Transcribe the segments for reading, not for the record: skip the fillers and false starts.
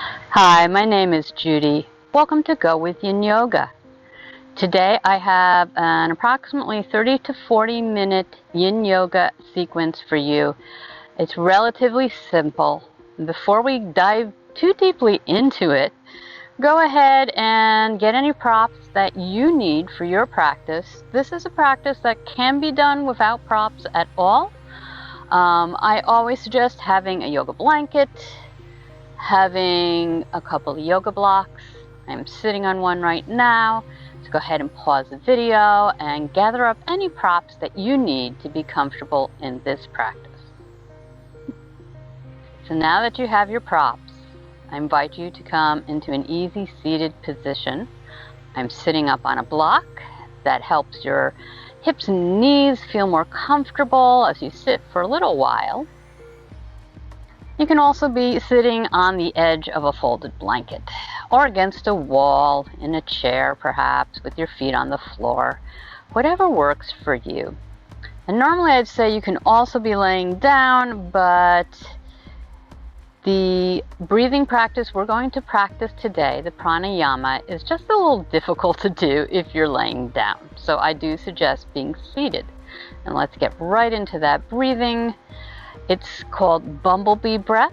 Hi, my name is Judy. Welcome to Go With Yin Yoga. Today I have an approximately 30 to 40 minute Yin Yoga sequence for you. It's relatively simple. Before we dive too deeply into it, go ahead and get any props that you need for your practice. This is a practice that can be done without props at all. I always suggest having a yoga blanket, having a couple of yoga blocks. I'm sitting on one right now. So go ahead and pause the video and gather up any props that you need to be comfortable in this practice. So now that you have your props, I invite you to come into an easy seated position. I'm sitting up on a block that helps your hips and knees feel more comfortable as you sit for a little while. You can also be sitting on the edge of a folded blanket or against a wall, in a chair perhaps, with your feet on the floor, whatever works for you. And normally I'd say you can also be laying down, but the breathing practice we're going to practice today, the pranayama, is just a little difficult to do if you're laying down. So I do suggest being seated. And let's get right into that breathing. It's called bumblebee breath.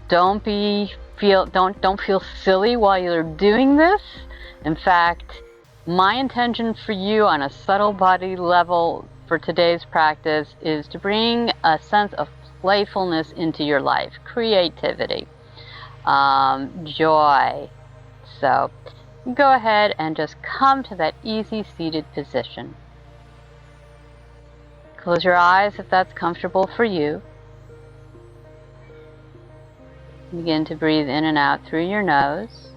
Don't feel silly while you're doing this. In fact, my intention for you on a subtle body level for today's practice is to bring a sense of playfulness into your life, creativity, joy. So go ahead and just come to that easy seated position. Close your eyes if that's comfortable for you. Begin to breathe in and out through your nose.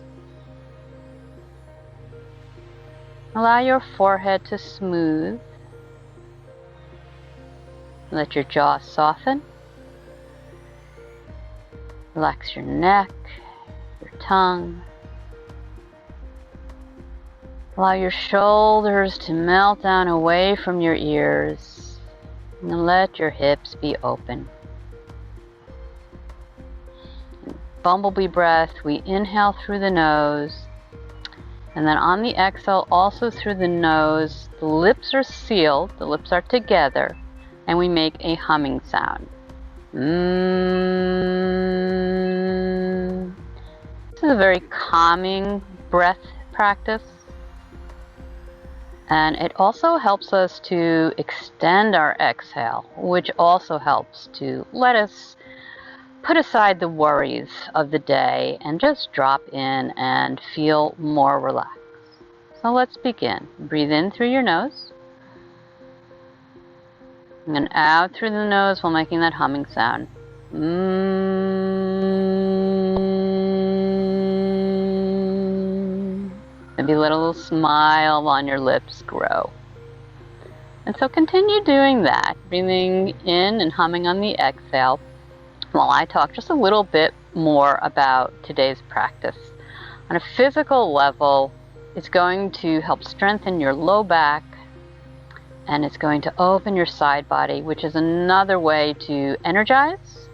Allow your forehead to smooth. Let your jaw soften. Relax your neck, your tongue. Allow your shoulders to melt down away from your ears. And let your hips be open. Bumblebee breath, we inhale through the nose, and then on the exhale, also through the nose, the lips are sealed, the lips are together, and we make a humming sound. This is a very calming breath practice. And it also helps us to extend our exhale, which also helps to let us put aside the worries of the day and just drop in and feel more relaxed. So let's begin. Breathe in through your nose, and then out through the nose while making that humming sound. Maybe let a little smile on your lips grow. And so continue doing that, breathing in and humming on the exhale, while I talk just a little bit more about today's practice. On a physical level, it's going to help strengthen your low back, and it's going to open your side body, which is another way to energize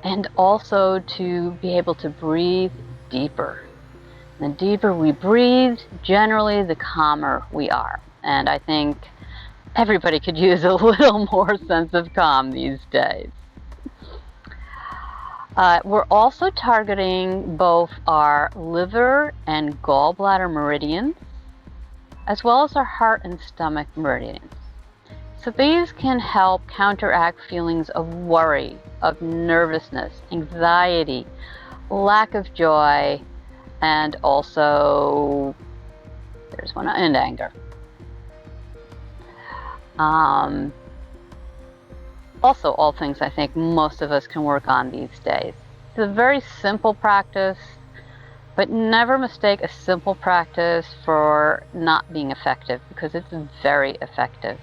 and also to be able to breathe deeper. The deeper we breathe, generally the calmer we are. And I think everybody could use a little more sense of calm these days. We're also targeting both our liver and gallbladder meridians, as well as our heart and stomach meridians. So these can help counteract feelings of worry, of nervousness, anxiety, lack of joy, and also, there's one, and anger. Also, all things I think most of us can work on these days. It's a very simple practice, but never mistake a simple practice for not being effective, because it's very effective.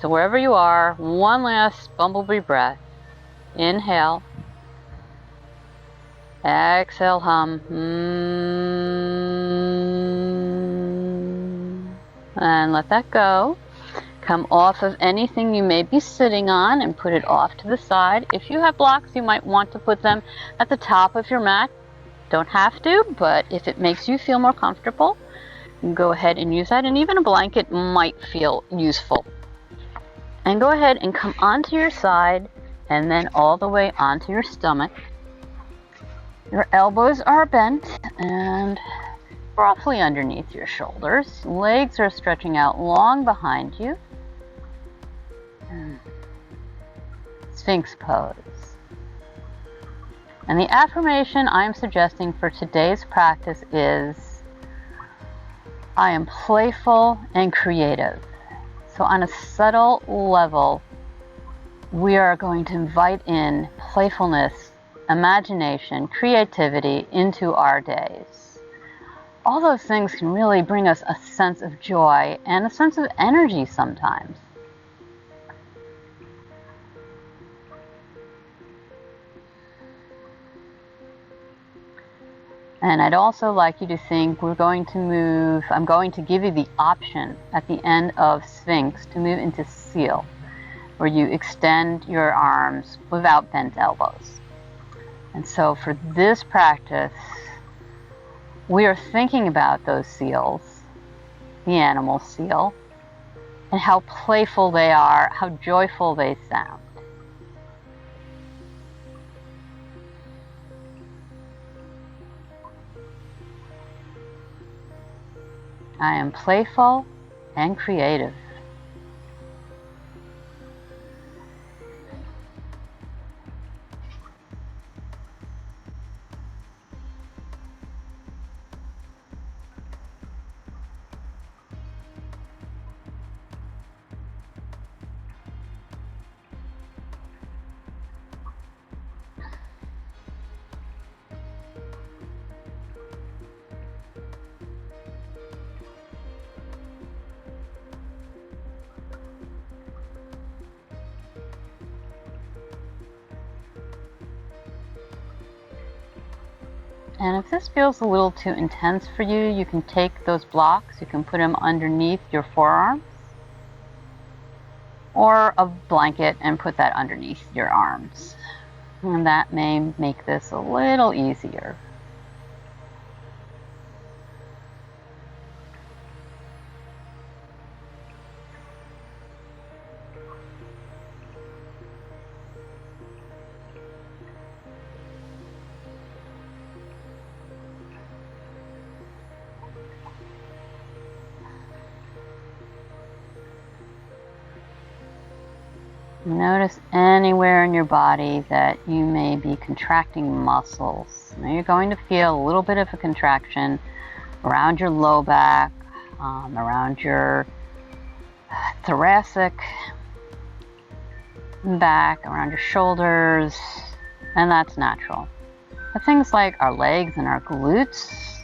So wherever you are, one last bumblebee breath. Inhale. Exhale, hum. And let that go. Come off of anything you may be sitting on and put it off to the side. If you have blocks, you might want to put them at the top of your mat. Don't have to, but if it makes you feel more comfortable, go ahead and use that. And even a blanket might feel useful. And go ahead and come onto your side and then all the way onto your stomach. Your elbows are bent and roughly underneath your shoulders. Legs are stretching out long behind you. Sphinx pose. And the affirmation I'm suggesting for today's practice is, I am playful and creative. So on a subtle level, we are going to invite in playfulness, imagination, creativity into our days. All those things can really bring us a sense of joy and a sense of energy sometimes. And I'd also like you to think I'm going to give you the option at the end of Sphinx to move into Seal, where you extend your arms without bent elbows. And so for this practice, we are thinking about those seals, the animal seal, and how playful they are, how joyful they sound. I am playful and creative. And if this feels a little too intense for you, you can take those blocks, you can put them underneath your forearms, or a blanket and put that underneath your arms. And that may make this a little easier. Notice anywhere in your body that you may be contracting muscles. Now you're going to feel a little bit of a contraction around your low back, around your thoracic back, around your shoulders, and that's natural. But things like our legs and our glutes,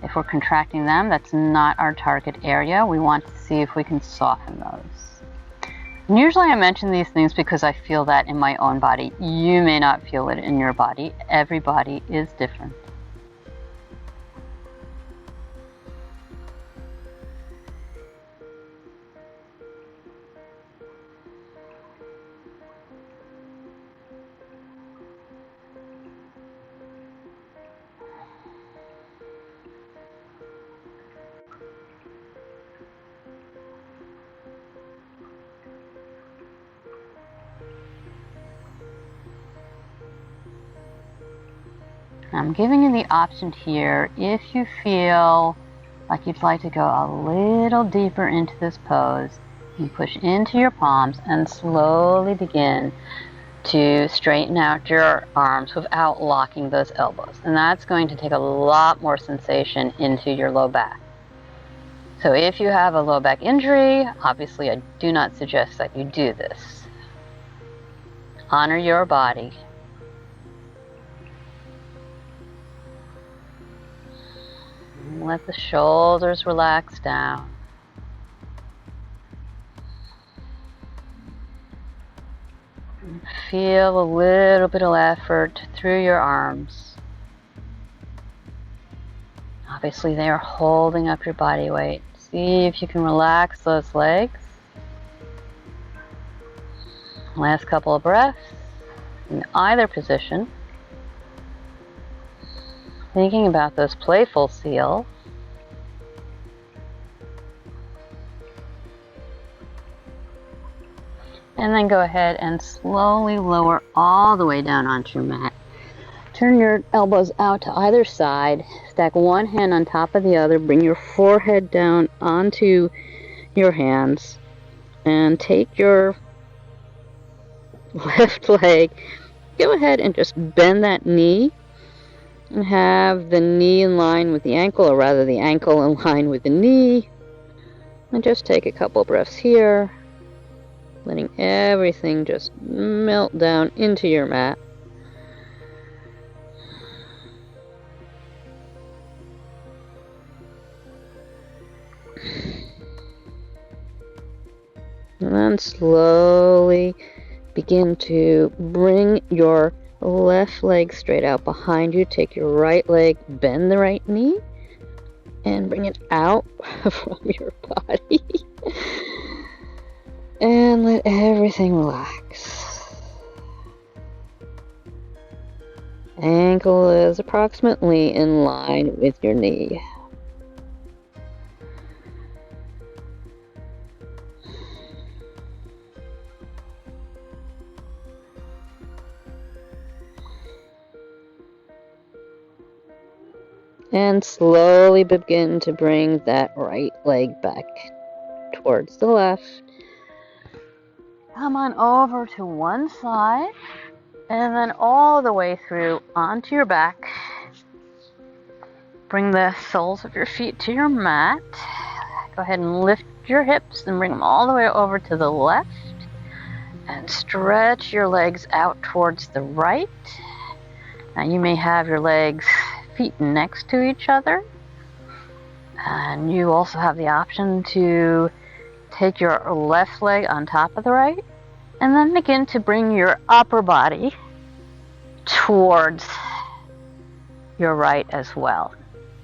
if we're contracting them, that's not our target area. We want to see if we can soften those. And usually I mention these things because I feel that in my own body. You may not feel it in your body. Every body is different. I'm giving you the option here, if you feel like you'd like to go a little deeper into this pose, you push into your palms and slowly begin to straighten out your arms without locking those elbows. And that's going to take a lot more sensation into your low back. So if you have a low back injury, obviously I do not suggest that you do this. Honor your body. Let the shoulders relax down. Feel a little bit of effort through your arms. Obviously they are holding up your body weight. See if you can relax those legs. Last couple of breaths in either position. Thinking about those playful seals. And then go ahead and slowly lower all the way down onto your mat. Turn your elbows out to either side. Stack one hand on top of the other. Bring your forehead down onto your hands. And take your left leg. Go ahead and just bend that knee. And have the knee in line with the ankle, or rather the ankle in line with the knee. And just take a couple breaths here. Letting everything just melt down into your mat. And then slowly begin to bring your left leg straight out behind you. Take your right leg, bend the right knee, and bring it out from your body. And let everything relax. Ankle is approximately in line with your knee. And slowly begin to bring that right leg back towards the left. Come on over to one side, and then all the way through onto your back. Bring the soles of your feet to your mat. Go ahead and lift your hips and bring them all the way over to the left. And stretch your legs out towards the right. Now you may have your feet next to each other. And you also have the option to take your left leg on top of the right, and then begin to bring your upper body towards your right as well.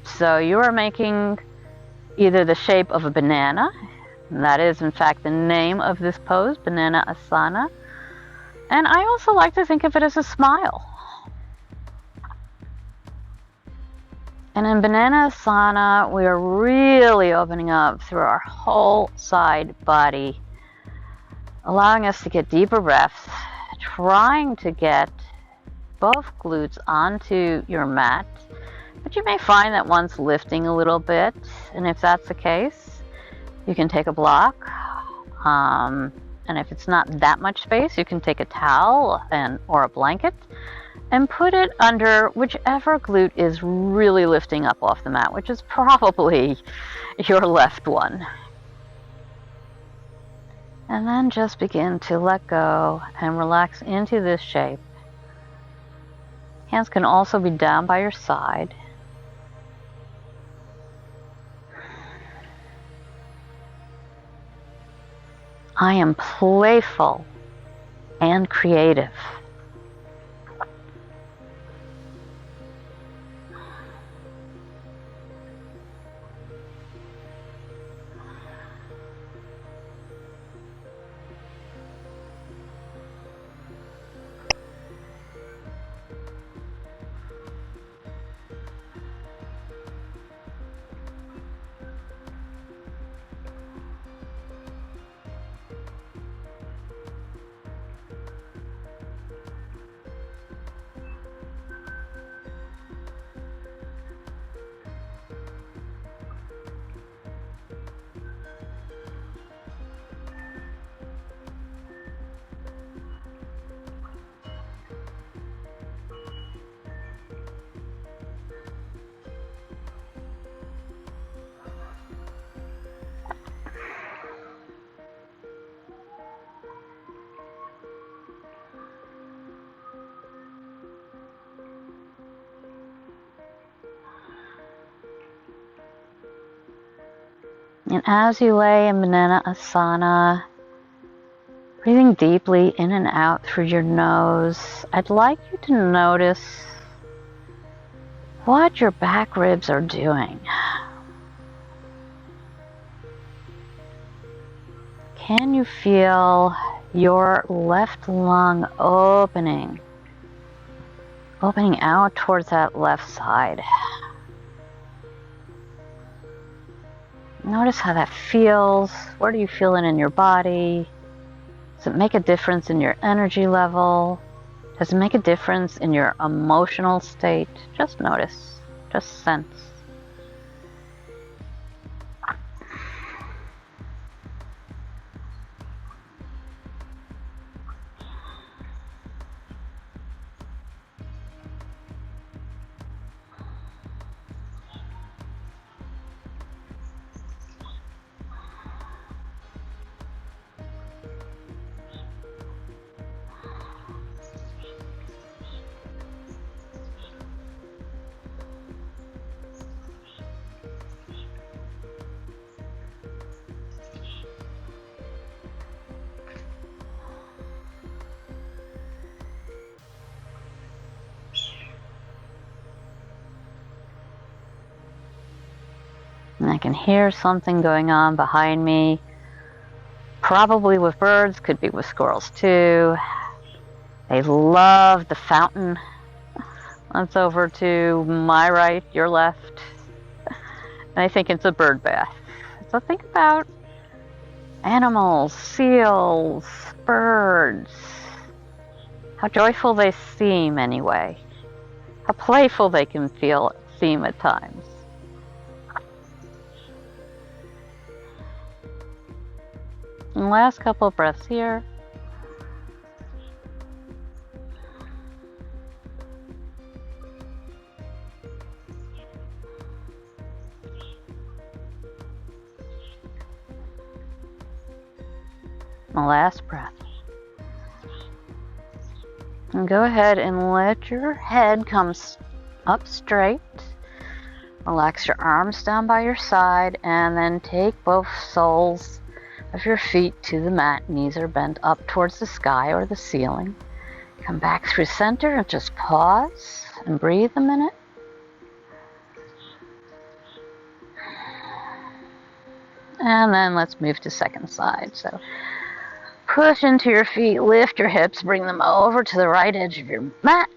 So you are making either the shape of a banana, and that is in fact the name of this pose, Banana Asana, and I also like to think of it as a smile. And in Banana Asana, we are really opening up through our whole side body, allowing us to get deeper breaths, trying to get both glutes onto your mat. But you may find that one's lifting a little bit, and if that's the case, you can take a block. And if it's not that much space, you can take a towel or a blanket and put it under whichever glute is really lifting up off the mat, which is probably your left one. And then just begin to let go and relax into this shape. Hands can also be down by your side. I am playful and creative. And as you lay in Banana Asana, breathing deeply in and out through your nose, I'd like you to notice what your back ribs are doing. Can you feel your left lung opening out towards that left side. Notice how that feels. Where do you feel it in your body? Does it make a difference in your energy level? Does it make a difference in your emotional state? Just notice, just sense. And I can hear something going on behind me. Probably with birds, could be with squirrels too. They love the fountain. That's over to my right, your left. And I think it's a bird bath. So think about animals, seals, birds. How joyful they seem anyway. How playful they can seem at times. And last couple of breaths here. The last breath. And go ahead and let your head come up straight. Relax your arms down by your side and then take both soles of your feet to the mat. Knees are bent up towards the sky or the ceiling. Come back through center and just pause and breathe a minute. And then let's move to second side. So push into your feet, lift your hips, bring them over to the right edge of your mat.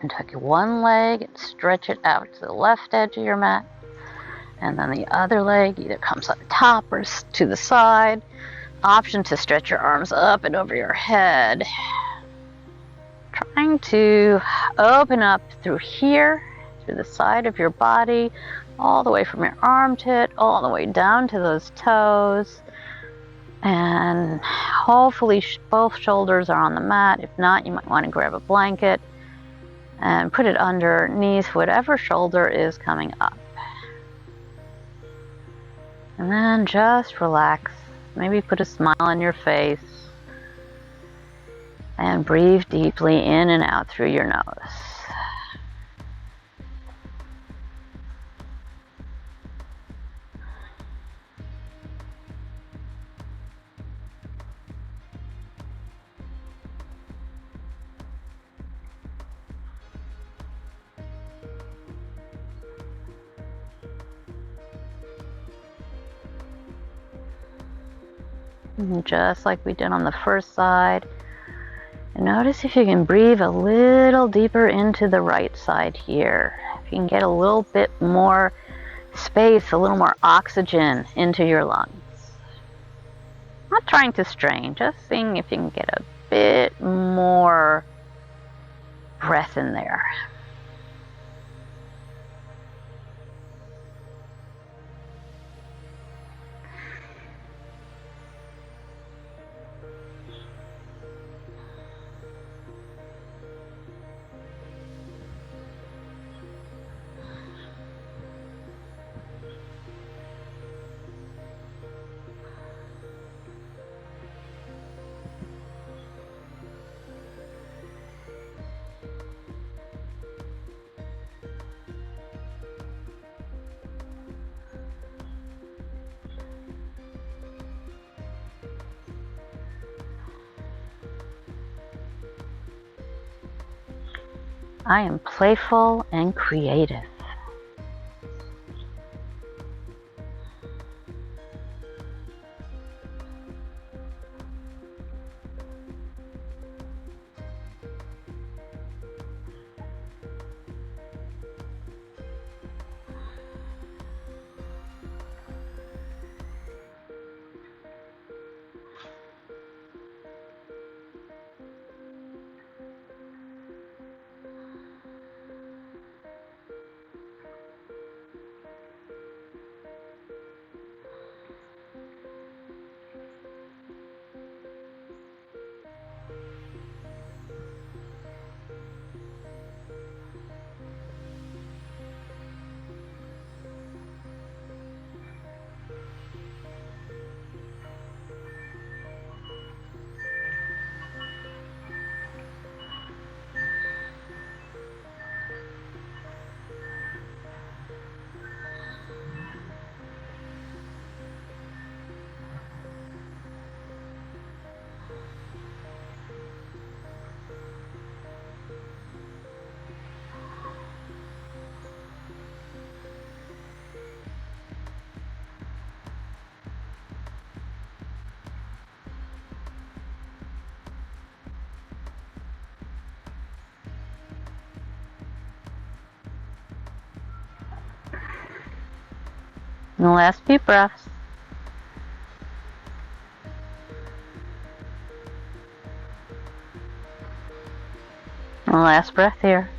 And tuck your one leg and stretch it out to the left edge of your mat. And then the other leg either comes on top or to the side. Option to stretch your arms up and over your head. Trying to open up through here, through the side of your body, all the way from your armpit, all the way down to those toes. And hopefully both shoulders are on the mat. If not, you might want to grab a blanket and put it underneath whatever shoulder is coming up. And then just relax. Maybe put a smile on your face. And breathe deeply in and out through your nose. And just like we did on the first side, and notice if you can breathe a little deeper into the right side here. If you can get a little bit more space, a little more oxygen into your lungs. Not trying to strain, just seeing if you can get a bit more breath in there. I am playful and creative. And the last few breaths. And the last breath here.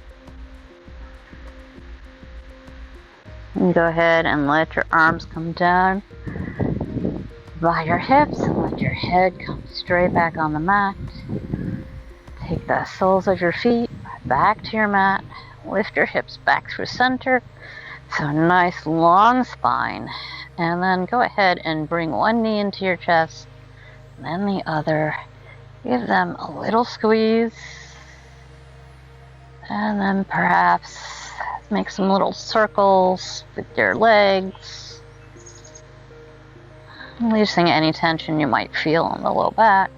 And go ahead and let your arms come down by your hips and let your head come straight back on the mat. Take the soles of your feet back to your mat. Lift your hips back through center. So a nice long spine. And then go ahead and bring one knee into your chest, and then the other. Give them a little squeeze. And then perhaps make some little circles with your legs, releasing any tension you might feel in the low back.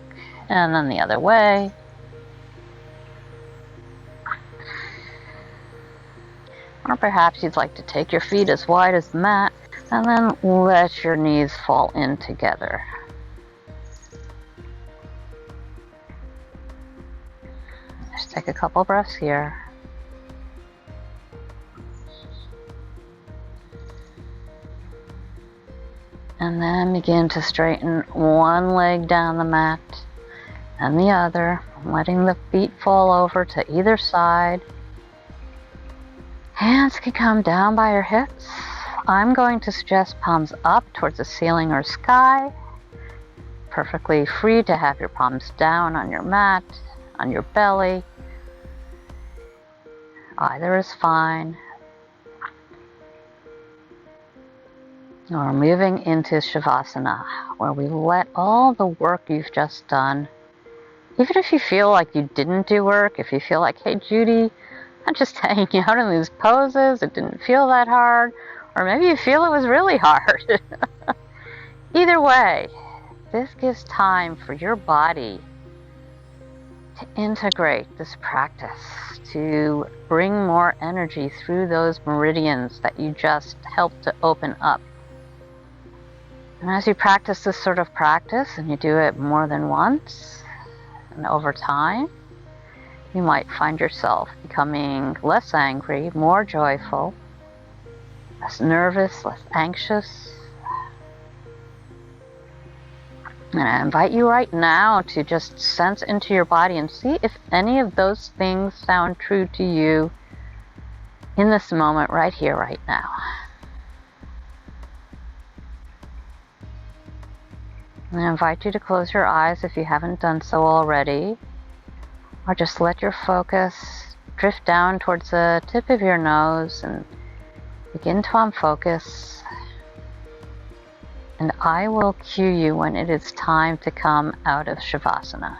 And then the other way. Or perhaps you'd like to take your feet as wide as the mat and then let your knees fall in together. Just take a couple breaths here. And then begin to straighten one leg down the mat and the other, letting the feet fall over to either side. Hands can come down by your hips. I'm going to suggest palms up towards the ceiling or sky. Perfectly free to have your palms down on your mat, on your belly. Either is fine. We're moving into Shavasana, where we let all the work you've just done, even if you feel like you didn't do work, if you feel like, hey Judy, I'm just hanging out in these poses, it didn't feel that hard, or maybe you feel it was really hard. Either way, this gives time for your body to integrate this practice, to bring more energy through those meridians that you just helped to open up. And as you practice this sort of practice, and you do it more than once, and over time, you might find yourself becoming less angry, more joyful, less nervous, less anxious. And I invite you right now to just sense into your body and see if any of those things sound true to you in this moment, right here, right now. And I invite you to close your eyes if you haven't done so already, or just let your focus drift down towards the tip of your nose and begin to unfocus. And I will cue you when it is time to come out of Shavasana.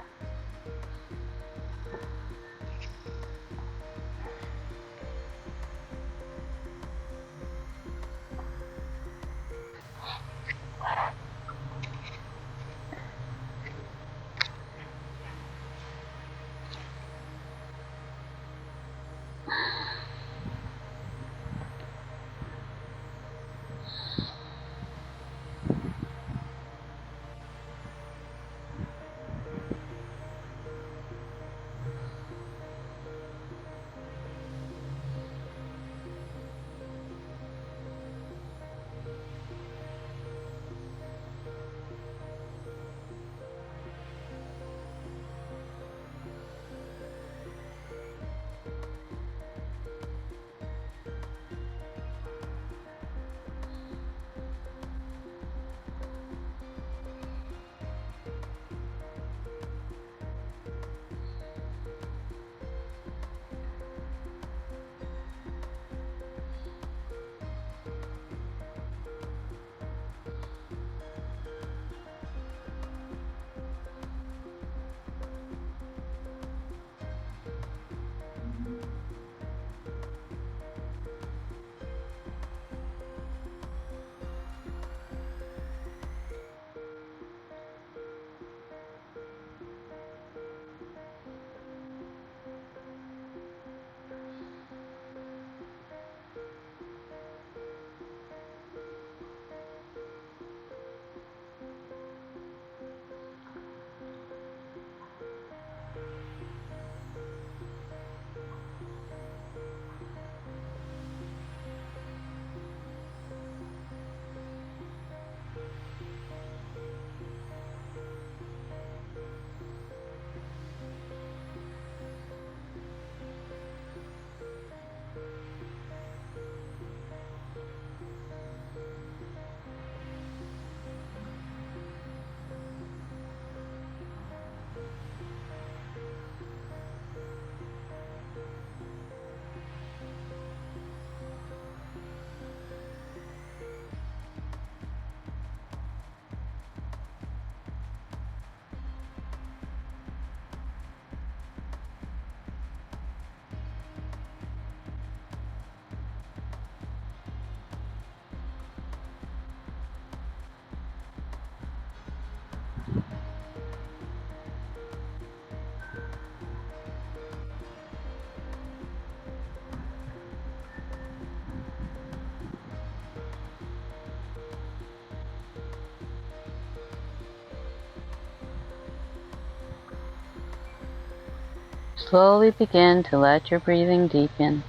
slowly begin to let your breathing deepen.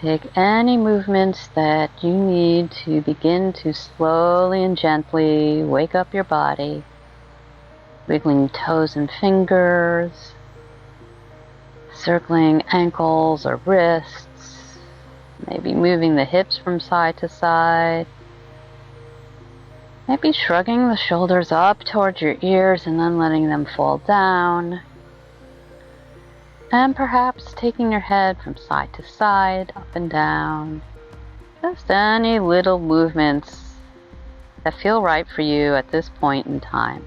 Take any movements that you need to begin to slowly and gently wake up your body, wiggling toes and fingers, circling ankles or wrists, maybe moving the hips from side to side, maybe shrugging the shoulders up towards your ears and then letting them fall down. And perhaps taking your head from side to side, up and down. Just any little movements that feel right for you at this point in time.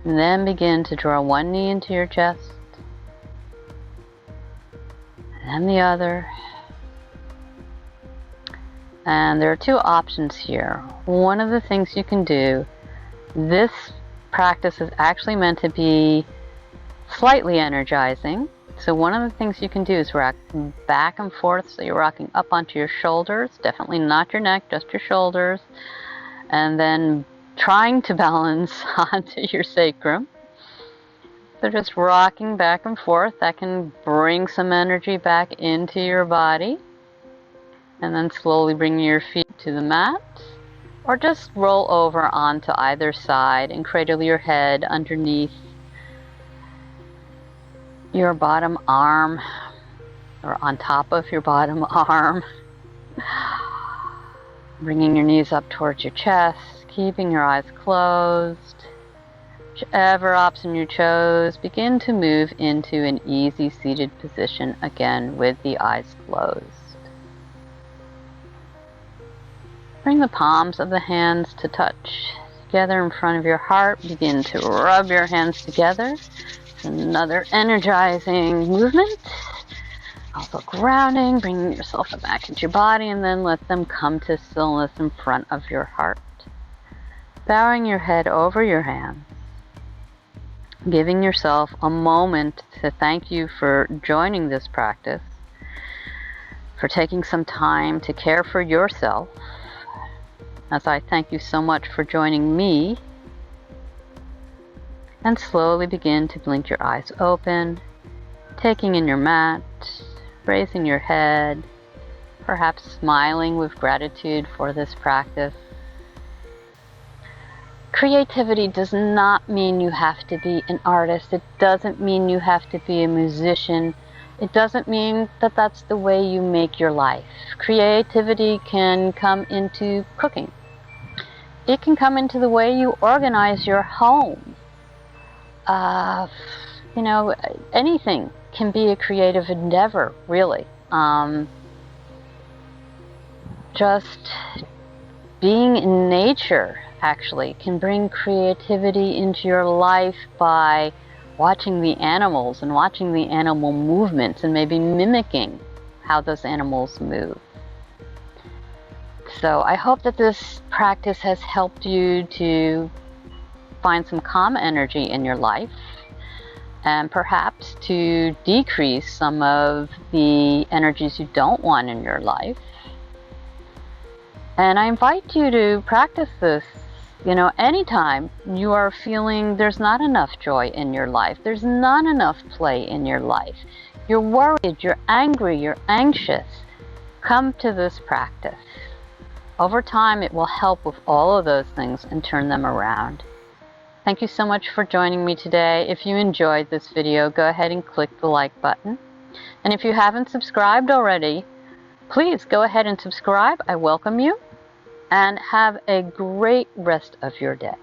And then begin to draw one knee into your chest, and then the other. And there are two options here. One of the things you can do, this practice is actually meant to be slightly energizing. So one of the things you can do is rock back and forth, so you're rocking up onto your shoulders, definitely not your neck, just your shoulders, and then trying to balance onto your sacrum. So just rocking back and forth, that can bring some energy back into your body. And then slowly bring your feet to the mat, or just roll over onto either side and cradle your head underneath your bottom arm, or on top of your bottom arm. Bringing your knees up towards your chest, keeping your eyes closed. Whichever option you chose, begin to move into an easy seated position again with the eyes closed. Bring the palms of the hands to touch together in front of your heart. Begin to rub your hands together. It's another energizing movement. Also grounding, bringing yourself back into your body, and then let them come to stillness in front of your heart. Bowing your head over your hands. Giving yourself a moment to thank you for joining this practice, for taking some time to care for yourself. As I thank you so much for joining me. And slowly begin to blink your eyes open, taking in your mat, raising your head, perhaps smiling with gratitude for this practice. Creativity does not mean you have to be an artist. It doesn't mean you have to be a musician. It doesn't mean that that's the way you make your life. Creativity can come into cooking. It can come into the way you organize your home. Anything can be a creative endeavor, really. Just being in nature, actually, can bring creativity into your life by watching the animals and watching the animal movements and maybe mimicking how those animals move. So I hope that this practice has helped you to find some calm energy in your life and perhaps to decrease some of the energies you don't want in your life. And I invite you to practice this, anytime you are feeling there's not enough joy in your life, there's not enough play in your life, you're worried, you're angry, you're anxious, come to this practice. Over time, it will help with all of those things and turn them around. Thank you so much for joining me today. If you enjoyed this video, go ahead and click the like button. And if you haven't subscribed already, please go ahead and subscribe. I welcome you. And have a great rest of your day.